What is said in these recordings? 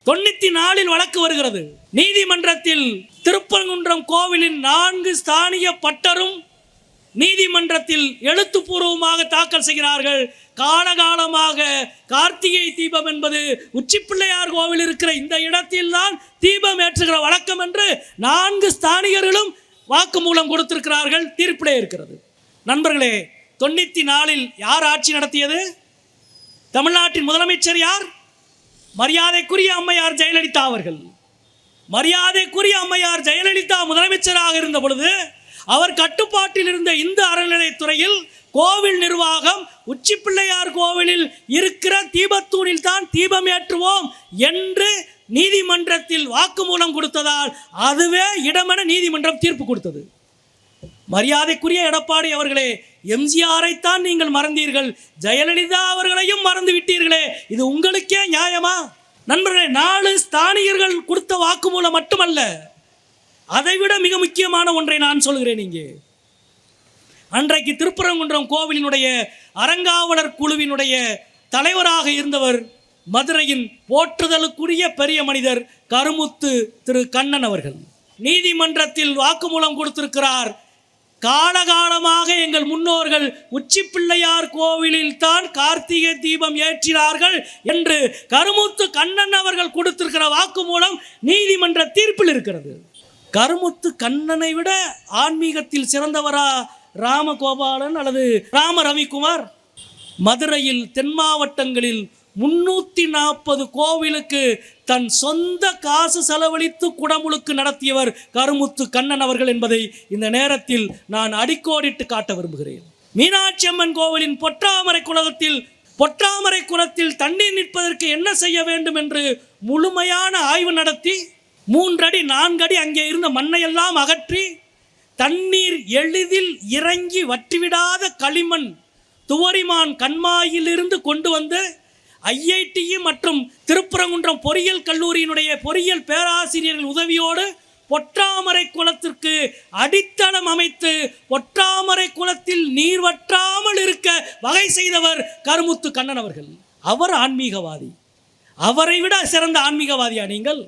94 வழக்கு வருகிறது. நீதிமன்றத்தில் திருப்பரங்குன்றம் கோவிலின் 4 ஸ்தானிய பட்டரும் நீதிமன்றத்தில் எழுத்துப்பூர்வமாக தாக்கல் செய்கிறார்கள். காலகாலமாக கார்த்திகை தீபம் என்பது உச்சிப்பிள்ளையார் கோவில் இருக்கிற இந்த இடத்தில் தான் தீபம் ஏற்றுகிற வழக்கம் என்று 4 ஸ்தானிகர்களும் வாக்குமூலம் கொடுத்திருக்கிறார்கள். தீர்ப்பிலே இருக்கிறது. நண்பர்களே, 94 யார் ஆட்சி நடத்தியது? தமிழ்நாட்டின் முதலமைச்சர் யார்? மரியாதைக்குரிய அம்மையார் ஜெயலலிதா அவர்கள். மரியாதைக்குரிய அம்மையார் ஜெயலலிதா முதலமைச்சராக இருந்த பொழுது அவர் கட்டுப்பாட்டில் இருந்த இந்து அறநிலையத்துறையில் கோவில் நிர்வாகம் உச்சிப்பிள்ளையார் கோவிலில் இருக்கிற தீபத்தூணில் தான் தீபம் ஏற்றுவோம் என்று நீதிமன்றத்தில் வாக்குமூலம் கொடுத்ததால் அதுவே இடமென நீதிமன்றம் தீர்ப்பு கொடுத்தது. மரியாதைக்குரிய எடப்பாடி அவர்களே, எம்ஜிஆரைத்தான் நீங்கள் மறந்தீர்கள், ஜெயலலிதா அவர்களையும் மறந்து விட்டீர்களே, இது உங்களுக்கே நியாயமா? நண்பர்களே, 4 ஸ்தானிகர்கள் கொடுத்த வாக்குமூலம் மட்டுமல்ல, அதைவிட மிக முக்கியமான ஒன்றை நான் சொல்கிறேன். இங்கே அன்றைக்கு திருப்பரங்குன்றம் கோவிலினுடைய அறங்காவலர் குழுவினுடைய தலைவராக இருந்தவர் மதுரையின் போற்றுதலுக்குரிய பெரிய மனிதர் கருமுத்து திரு கண்ணன் அவர்கள் நீதிமன்றத்தில் வாக்குமூலம் கொடுத்திருக்கிறார். காலகாலமாக எங்கள் முன்னோர்கள் உச்சிப்பிள்ளையார் கோவிலில் தான் கார்த்திகை தீபம் ஏற்றினார்கள் என்று கருமுத்து கண்ணன் அவர்கள் கொடுத்திருக்கிற வாக்குமூலம் நீதிமன்ற தீர்ப்பில் இருக்கிறது. கருமுத்து கண்ணனை விட ஆன்மீகத்தில் சிறந்தவரா ராமகோபாலன் அல்லது ராம ரவிக்குமார்? மதுரையில் தென் மாவட்டங்களில் 340 கோவிலுக்கு தன் சொந்த காசு செலவழித்து குடமுழுக்கு நடத்தியவர் கருமுத்து கண்ணன் அவர்கள் என்பதை இந்த நேரத்தில் நான் அடிக்கோடிட்டு காட்ட விரும்புகிறேன். மீனாட்சி அம்மன் கோவிலின் பொற்றாமரை குளத்தில் தண்ணீர் நிற்பதற்கு என்ன செய்ய வேண்டும் என்று முழுமையான ஆய்வு நடத்தி 3 அடி 4 அடி அங்கே இருந்த மண்ணையெல்லாம் அகற்றி தண்ணீர் எளிதில் இறங்கி வற்றிவிடாத களிமண் துவரிமான் கண்மாயிலிருந்து கொண்டு வந்து ஐஐடி மற்றும் திருப்பரங்குன்றம் பொறியியல் கல்லூரியினுடைய பொறியியல் பேராசிரியர்கள் உதவியோடு பொற்றாமரை குளத்திற்கு அடித்தளம் அமைத்து பொற்றாமரை குளத்தில் நீர் வற்றாமல் இருக்க வகை செய்தவர் கருமுத்து கண்ணன் அவர்கள். அவர் ஆன்மீகவாதி. அவரை விட சிறந்த ஆன்மீகவாதியா நீங்கள்?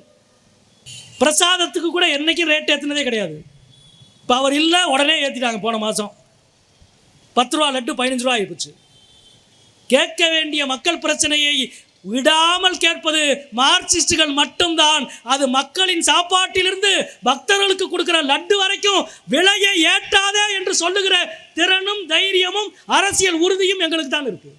பிரசாதத்துக்கு கூட என்னைக்கும் ரேட் ஏற்றினதே கிடையாது. இப்போ அவர் இல்லை, உடனே ஏற்றிட்டாங்க. போன மாதம் 10 ரூபா லட்டு 15 ரூபா ஆகிப்போச்சு. கேட்க வேண்டிய மக்கள் பிரச்சனையை விடாமல் கேட்பது மார்க்சிஸ்டுகள் மட்டும்தான். அது மக்களின் சாப்பாட்டிலிருந்து பக்தர்களுக்கு கொடுக்கிற லட்டு வரைக்கும் விலையை ஏற்றாதே என்று சொல்லுகிற திறனும் தைரியமும் அரசியல் உறுதியும் எங்களுக்கு தான் இருக்கு.